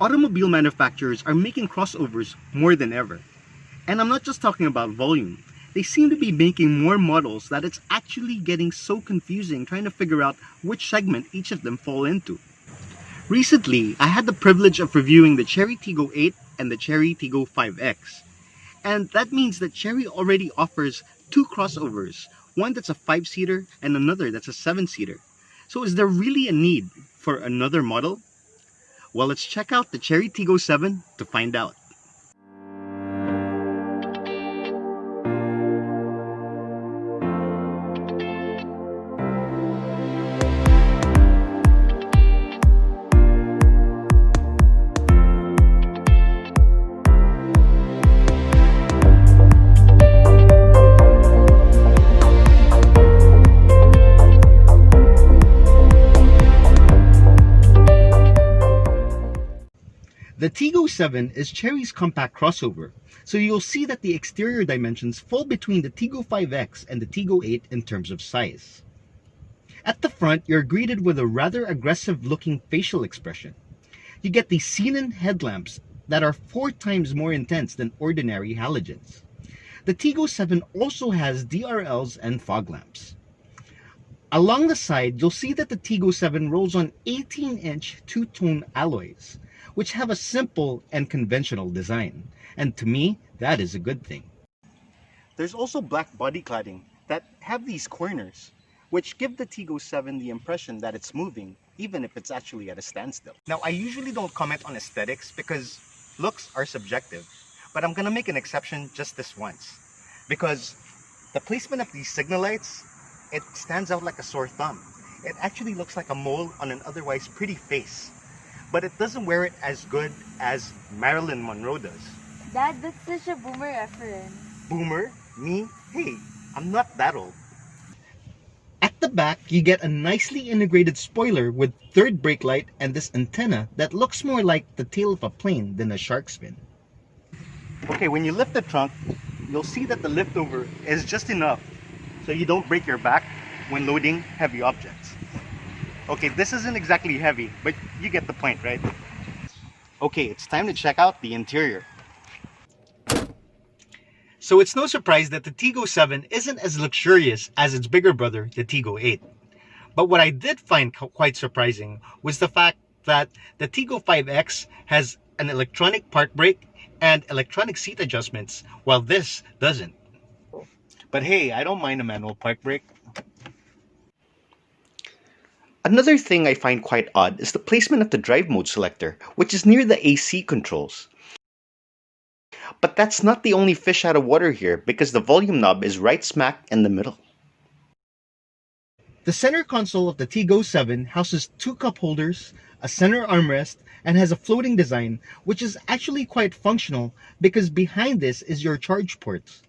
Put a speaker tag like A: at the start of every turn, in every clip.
A: Automobile manufacturers are making crossovers more than ever. And I'm not just talking about volume. They seem to be making more models that it's actually getting so confusing trying to figure out which segment each of them fall into. Recently, I had the privilege of reviewing the Chery Tiggo 8 and the Chery Tiggo 5X. And that means that Chery already offers two crossovers, one that's a 5-seater and another that's a 7-seater. So is there really a need for another model? Well, let's check out the Chery Tiggo 7 to find out. The Tiggo 7 is Chery's compact crossover, so you'll see that the exterior dimensions fall between the Tiggo 5X and the Tiggo 8 in terms of size. At the front, you're greeted with a rather aggressive-looking facial expression. You get the xenon headlamps that are 4 times more intense than ordinary halogens. The Tiggo 7 also has DRLs and fog lamps. Along the side, you'll see that the Tiggo 7 rolls on 18-inch two-tone alloys, which have a simple and conventional design. And to me, that is a good thing. There's also black body cladding that have these corners, which give the Tiggo 7 the impression that it's moving, even if it's actually at a standstill. Now, I usually don't comment on aesthetics because looks are subjective, but I'm gonna make an exception just this once. Because the placement of these signal lights, it stands out like a sore thumb. It actually looks like a mole on an otherwise pretty face. But it doesn't wear it as good as Marilyn Monroe does.
B: Dad, that's such a boomer reference.
A: Boomer? Me? Hey, I'm not that old. At the back, you get a nicely integrated spoiler with third brake light and this antenna that looks more like the tail of a plane than a shark's fin. Okay, when you lift the trunk, you'll see that the liftover is just enough so you don't break your back when loading heavy objects. Okay, this isn't exactly heavy, but you get the point, right? Okay, it's time to check out the interior. So it's no surprise that the Tiggo 7 isn't as luxurious as its bigger brother, the Tiggo 8. But what I did find quite surprising was the fact that the Tiggo 5X has an electronic park brake and electronic seat adjustments, while this doesn't. But hey, I don't mind a manual park brake. Another thing I find quite odd is the placement of the drive mode selector, which is near the AC controls. But that's not the only fish out of water here, because the volume knob is right smack in the middle. The center console of the Tiggo 7 houses 2 cup holders, a center armrest, and has a floating design, which is actually quite functional because behind this is your charge ports.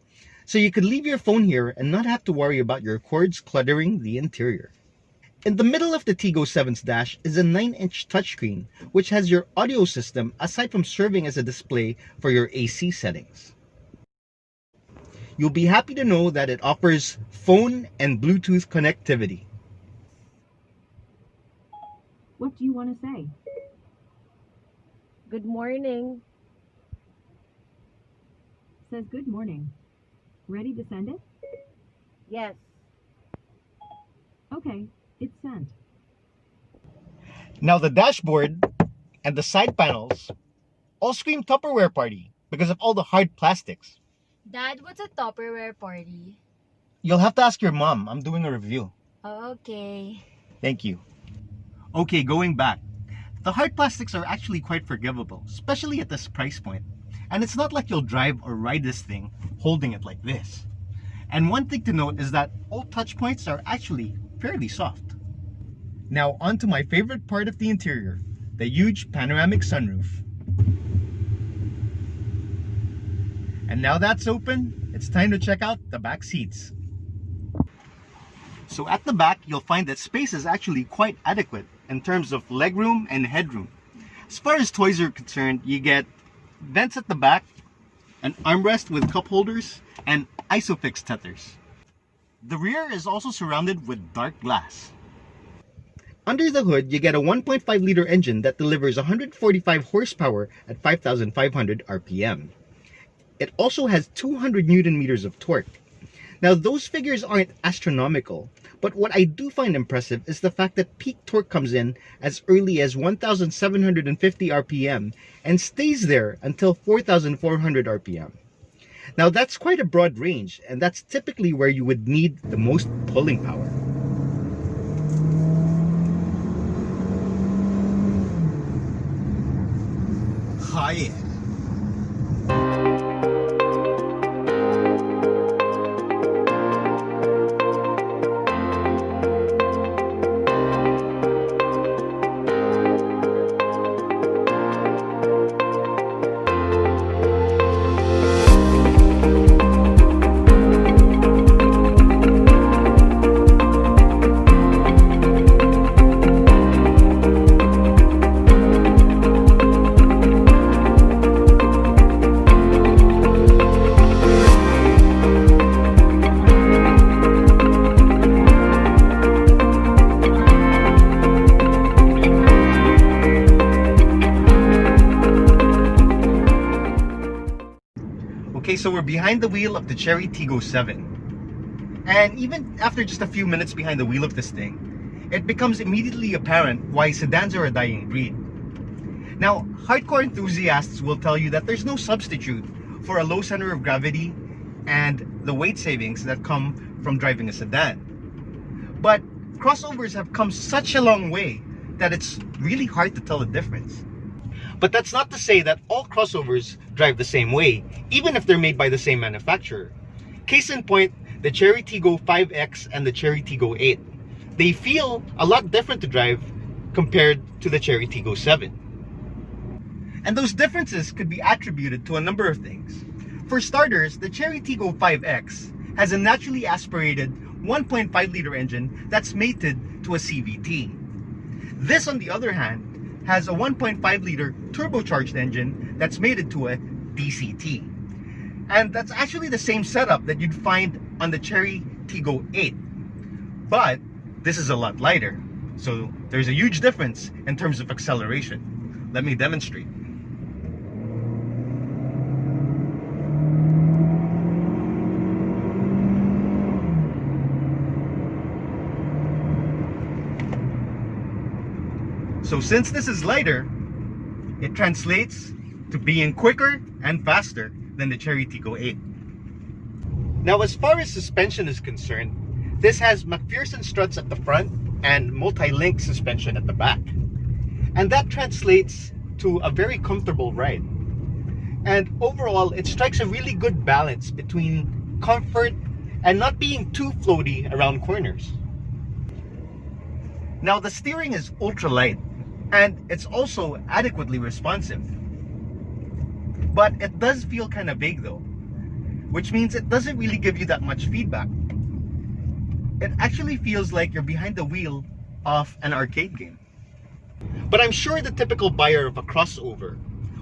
A: So you could leave your phone here and not have to worry about your cords cluttering the interior. In the middle of the Tiggo 7's dash is a 9-inch touchscreen, which has your audio system aside from serving as a display for your AC settings. You'll be happy to know that it offers phone and Bluetooth connectivity.
C: What do you want to say?
B: Good morning.
C: Says good morning. Ready to send it?
B: Yes.
C: Okay, it's sent.
A: Now the dashboard and the side panels all scream Tupperware party because of all the hard plastics.
B: Dad, what's a Tupperware party?
A: You'll have to ask your mom. I'm doing a review.
B: Okay.
A: Thank you. Okay, going back. The hard plastics are actually quite forgivable, especially at this price point. And it's not like you'll drive or ride this thing holding it like this. And one thing to note is that all touch points are actually fairly soft. Now on to my favorite part of the interior, the huge panoramic sunroof. And now that's open, it's time to check out the back seats. So at the back, you'll find that space is actually quite adequate in terms of legroom and headroom. As far as toys are concerned, you get vents at the back, an armrest with cup holders, and ISOFIX tethers. The rear is also surrounded with dark glass. Under the hood, you get a 1.5-liter engine that delivers 145 horsepower at 5,500 RPM. It also has 200 Newton meters of torque. Now, those figures aren't astronomical, but what I do find impressive is the fact that peak torque comes in as early as 1,750 RPM and stays there until 4,400 RPM. Now, that's quite a broad range, and that's typically where you would need the most pulling power.
D: Hi.
A: Okay, so we're behind the wheel of the Chery Tiggo 7. And even after just a few minutes behind the wheel of this thing, it becomes immediately apparent why sedans are a dying breed. Now, hardcore enthusiasts will tell you that there's no substitute for a low center of gravity and the weight savings that come from driving a sedan. But crossovers have come such a long way that it's really hard to tell the difference. But that's not to say that all crossovers drive the same way, even if they're made by the same manufacturer. Case in point, the Chery Tiggo 5X and the Chery Tiggo 8. They feel a lot different to drive compared to the Chery Tiggo 7. And those differences could be attributed to a number of things. For starters, the Chery Tiggo 5X has a naturally aspirated 1.5-liter engine that's mated to a CVT. This, on the other hand, has a 1.5-liter turbocharged engine that's mated to a DCT. And that's actually the same setup that you'd find on the Chery Tiggo 8. But this is a lot lighter, so there's a huge difference in terms of acceleration. Let me demonstrate. So since this is lighter, it translates to being quicker and faster than the Chery Tiggo 8. Now, as far as suspension is concerned, this has McPherson struts at the front and multi-link suspension at the back. And that translates to a very comfortable ride. And overall, it strikes a really good balance between comfort and not being too floaty around corners. Now, the steering is ultra light, and it's also adequately responsive. But it does feel kind of big though, which means it doesn't really give you that much feedback. It actually feels like you're behind the wheel of an arcade game. But I'm sure the typical buyer of a crossover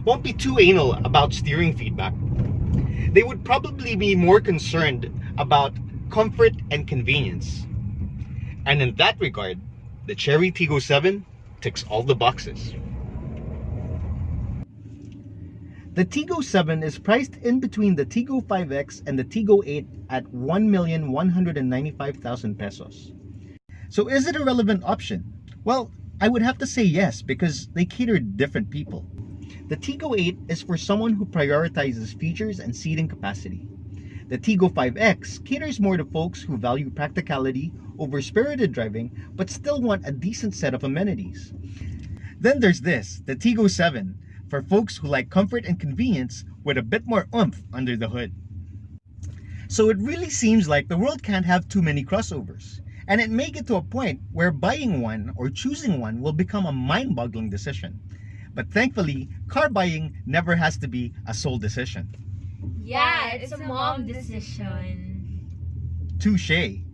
A: won't be too anal about steering feedback. They would probably be more concerned about comfort and convenience. And in that regard, the Chery Tiggo 7 ticks all the boxes. The Tiggo 7 is priced in between the Tiggo 5X and the Tiggo 8 at 1,195,000 pesos. So is it a relevant option? Well, I would have to say yes, because they cater to different people. The Tiggo 8 is for someone who prioritizes features and seating capacity. The Tiggo 5X caters more to folks who value practicality over spirited driving but still want a decent set of amenities. Then there's this, the Tiggo 7, for folks who like comfort and convenience with a bit more oomph under the hood. So it really seems like the world can't have too many crossovers, and it may get to a point where buying one or choosing one will become a mind-boggling decision. But thankfully, car buying never has to be a sole decision.
B: Yeah, it's a mom decision.
A: Touché.